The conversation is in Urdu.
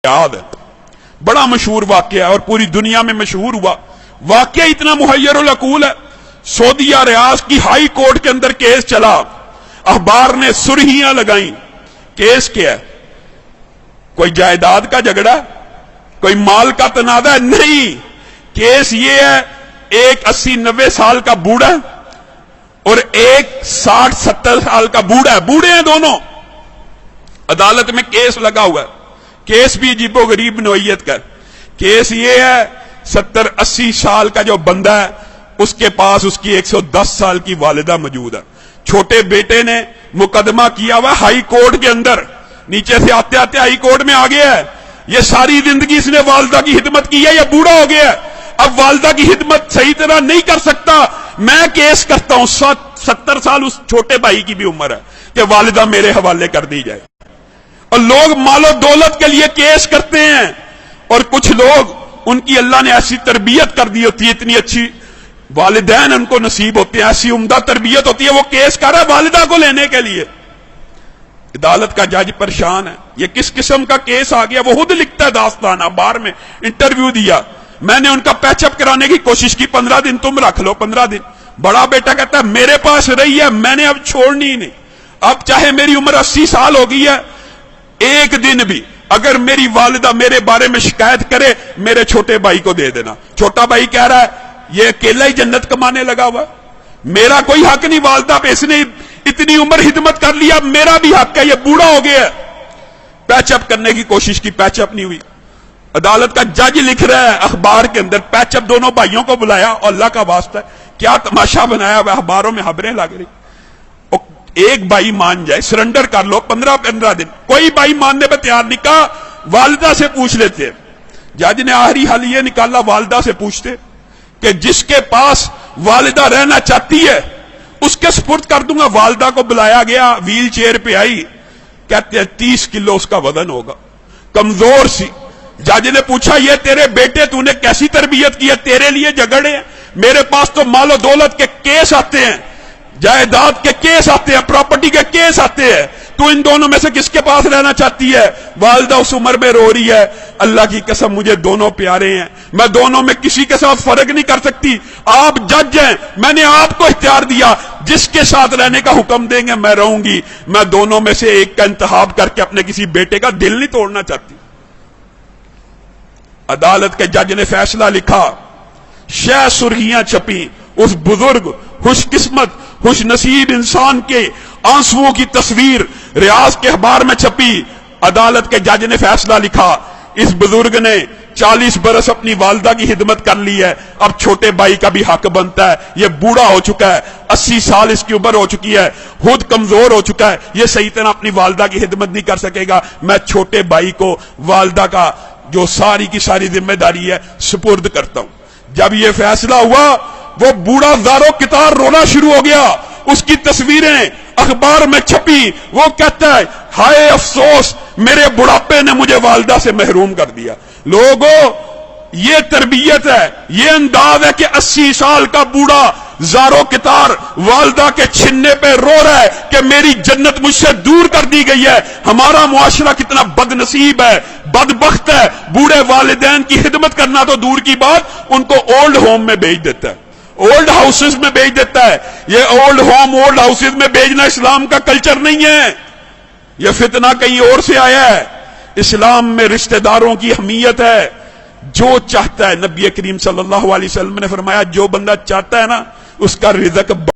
یاد ہے، بڑا مشہور واقعہ ہے اور پوری دنیا میں مشہور ہوا۔ واقعہ اتنا محیر العقول ہے، سعودیہ ریاض کی ہائی کورٹ کے اندر کیس چلا، اخبار نے سرخیاں لگائیں۔ کیس کیا ہے؟ کوئی جائیداد کا جھگڑا، کوئی مال کا تنازع ہے؟ نہیں، کیس یہ ہے ایک 80-90 سال کا بوڑھا اور ایک 60-70 سال کا بوڑھا ہے، بوڑھے ہیں دونوں، عدالت میں کیس لگا ہوا ہے۔ کیس بھی عجیب و غریب نوعیت کا۔ کیس یہ ہے 70-80 سال کا جو بندہ ہے اس کے پاس اس کی 110 سال کی والدہ موجود ہے۔ چھوٹے بیٹے نے مقدمہ کیا ہوا ہائی کورٹ کے اندر، نیچے سے آتے آتے ہائی کورٹ میں آ گیا ہے۔ یہ ساری زندگی اس نے والدہ کی خدمت کی ہے، یہ بوڑھا ہو گیا ہے، اب والدہ کی خدمت صحیح طرح نہیں کر سکتا، میں کیس کرتا ہوں۔ 70 سال اس چھوٹے بھائی کی بھی عمر ہے کہ والدہ میرے حوالے کر دی جائے۔ اور لوگ مال و دولت کے لیے کیس کرتے ہیں، اور کچھ لوگ ان کی اللہ نے ایسی تربیت کر دی ہوتی ہے، اتنی اچھی والدین ان کو نصیب ہوتے ہیں، ایسی عمدہ تربیت ہوتی ہے، وہ کیس کر رہا ہے والدہ کو لینے کے لیے۔ عدالت کا جج پریشان ہے، یہ کس قسم کا کیس آ گیا؟ وہ خود لکھتا ہے داستان، بار میں انٹرویو دیا، میں نے ان کا پیچ اپ کرانے کی کوشش کی، 15 دن تم رکھ لو، 15 دن۔ بڑا بیٹا کہتا ہے میرے پاس رہی ہے، میں نے اب چھوڑنی ہی نہیں، اب چاہے میری عمر 80 سال ہو گئی ہے، ایک دن بھی اگر میری والدہ میرے بارے میں شکایت کرے میرے چھوٹے بھائی کو دے دینا۔ چھوٹا بھائی کہہ رہا ہے یہ اکیلا ہی جنت کمانے لگا ہوا، میرا کوئی حق نہیں والدہ پہ، اس نے اتنی عمر خدمت کر لیا، میرا بھی حق ہے، یہ بوڑھا ہو گیا ہے۔ پیچ اپ کرنے کی کوشش کی، پیچ اپ نہیں ہوئی۔ عدالت کا جج لکھ رہا ہے اخبار کے اندر، پیچ اپ دونوں بھائیوں کو بلایا، اور اللہ کا واسطہ ہے کیا تماشا بنایا ہوا، اخباروں میں خبریں لگ رہی، ایک بھائی مان جائے، سرنڈر کر لو، 15 دن۔ کوئی بھائی ماننے پہ تیار نہیں، کہا والدہ سے پوچھ لیتے۔ جج نے آخری حل یہ نکالا، والدہ سے پوچھتے کہ جس کے پاس والدہ رہنا چاہتی ہے اس کے سپرد کر دوں گا۔ والدہ کو بلایا گیا، ویل چیئر پہ آئی، کہتے ہیں 30 کلو اس کا وزن ہوگا، کمزور سی۔ جج نے پوچھا یہ تیرے بیٹے تو نے کیسی تربیت کی ہے، تیرے لیے جھگڑے ہیں؟ میرے پاس تو مال و دولت کے کیس آتے ہیں، جائیداد کے کیس آتے ہیں، پراپرٹی کے کیس آتے ہیں، تو ان دونوں میں سے کس کے پاس رہنا چاہتی ہے؟ والدہ اس عمر میں رو رہی ہے، اللہ کی قسم مجھے دونوں پیارے ہیں، میں دونوں میں کسی کے ساتھ فرق نہیں کر سکتی، آپ جج ہیں، میں نے آپ کو اختیار دیا، جس کے ساتھ رہنے کا حکم دیں گے میں رہوں گی، میں دونوں میں سے ایک کا انتخاب کر کے اپنے کسی بیٹے کا دل نہیں توڑنا چاہتی۔ عدالت کے جج نے فیصلہ لکھا، شہ سرخیاں چھپی، اس بزرگ خوش قسمت خوش نصیب انسان کے آنسوؤں کی تصویر ریاض کے اخبار میں چھپی۔ عدالت کے جج نے فیصلہ لکھا، اس بزرگ نے 40 برس اپنی والدہ کی خدمت کر لی ہے، اب چھوٹے بھائی کا بھی حق بنتا ہے، یہ بوڑھا ہو چکا ہے، 80 سال اس کی عمر ہو چکی ہے، خود کمزور ہو چکا ہے، یہ صحیح طرح اپنی والدہ کی خدمت نہیں کر سکے گا، میں چھوٹے بھائی کو والدہ کا جو ساری کی ساری ذمہ داری ہے سپرد کرتا ہوں۔ جب یہ فیصلہ ہوا وہ بوڑھا زارو کتار رونا شروع ہو گیا، اس کی تصویریں اخبار میں چھپی، وہ کہتا ہے ہائے افسوس میرے بڑھاپے نے مجھے والدہ سے محروم کر دیا۔ لوگوں یہ تربیت ہے، یہ انداز ہے کہ 80 سال کا بوڑھا زارو کتار والدہ کے چھننے پہ رو رہا ہے کہ میری جنت مجھ سے دور کر دی گئی ہے۔ ہمارا معاشرہ کتنا بد نصیب ہے، بدبخت ہے، بوڑھے والدین کی خدمت کرنا تو دور کی بات، ان کو اولڈ ہوم میں بھیج دیتا ہے، اولڈ ہاؤسز میں بھیج دیتا ہے۔ یہ اولڈ ہوم اولڈ ہاؤسز میں بھیجنا اسلام کا کلچر نہیں ہے، یہ فتنہ کہیں اور سے آیا ہے۔ اسلام میں رشتہ داروں کی اہمیت ہے، جو چاہتا ہے، نبی کریم صلی اللہ علیہ وسلم نے فرمایا جو بندہ چاہتا ہے نا اس کا رزق